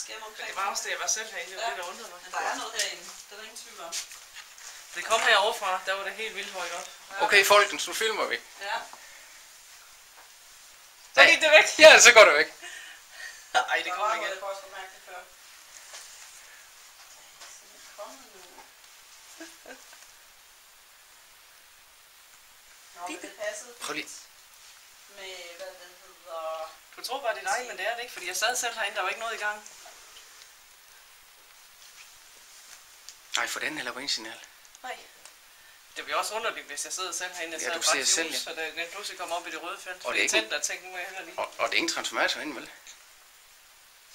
skæm omkring. Det var også det, jeg var selv herinde. Det var det, der undrede mig. Men der er noget herinde. Der er ingen tvivl om. Det kom heroverfra, der var det helt vildt højt op. Okay, folkens, nu filmer vi. Ja. Så gik det væk. Ja, så går det væk. Ej, det kommer igen. Jeg også mærke det før. Det passede Prøv lige. med, hvad det hedder... Du tror bare, det er dig, men det er det ikke, fordi jeg sad selv herinde, der var ikke noget i gang. Nej, for den eller signal. Nej. Det bliver også underligt, hvis jeg sidder selv herinde. Ja, du ser selv, ja. Så den pludselig kommer op i det røde felt. Og det er ikke... tændt og tænkt, nu må jeg heller lige. Og det er ingen transformator inde, vel?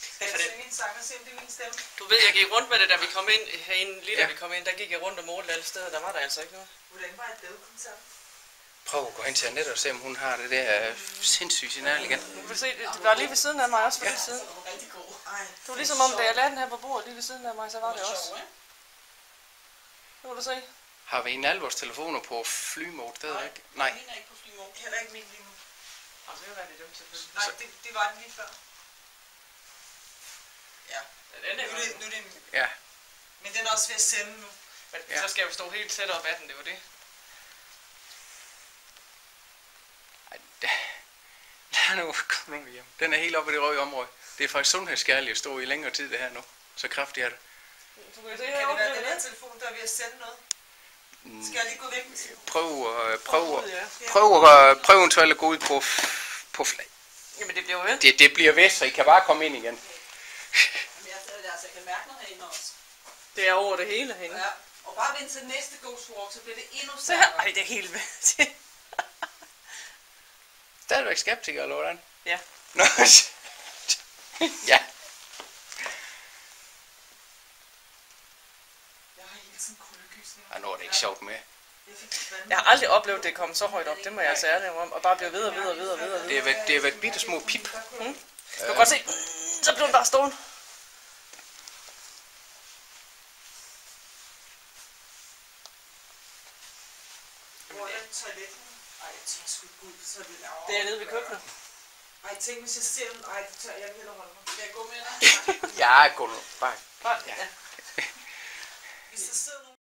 Skal jeg synge en sang og se, om det er min stemme? Du ved, jeg gik rundt med det, da vi kom ind herinde. Lige da vi kom ind, der gik jeg rundt og målte alle steder. Der var der altså ikke noget. Hvordan var det koncert? Prøv at gå hen til Annette og se, om hun har det der sindssyge signal igen. Du kan se, det var lige ved siden af mig også for lidt siden. Det var rigtig god. Det var ligesom om, da jeg lagde den her på bordet lige ved siden af mig, så var det også. Nu kan du se. Har vi en af vores telefoner på flymode? Det ved jeg ikke. Nej. Min er ikke på flymode. Heller ikke min lige nu. Altså, det var det dumt selvfølgelig. Nej, det var den lige før. Ja. Den er Nu er det Ja. Men den er også ved at sende nu. Men så skal jeg jo stå helt tæt op ad den, det var det. Lad nu, kom nu hjem. Den er helt oppe i det røde område. Det er faktisk sundhedsskærligt at stå i længere tid det her nu. Så kraftigt er det. Du kan se Kan det være den her telefon, der er ved at sende noget? Skal jeg lige gå væk? Prøv eventuelt at gå ud på flag. Jamen det bliver jo ved. Det bliver ved, så I kan bare komme ind igen. Jamen, jeg kan mærke noget herinde også. Det er over det hele herinde. Ja. Og bare vent til næste Ghost Walk, så bliver det endnu Se her. stærkere. Ej, det er helt ved. Stadigvæk skeptiker, eller hvordan? Ja. Nå, ja. Jeg har hele tiden kuldegysning. Og nu er det ikke sjovt med. Jeg har aldrig oplevet, det kom så højt op. Det må jeg altså ærligt om. Og bare blive ved og ved og ved og ved. Det har været bitte små pip. Du kan godt se. Så blev den bare stående. Hvor er toiletten? Ej, jeg tænker sgu ikke ud, så er det laver. Det er nede ved køkkenet. Ej, tænk hvis jeg ser den. Ej, det tør jeg vil hellere holde mig. Skal jeg gå med dig? Ja, gå nu. Bare. Ja. Hvis der sidder nogen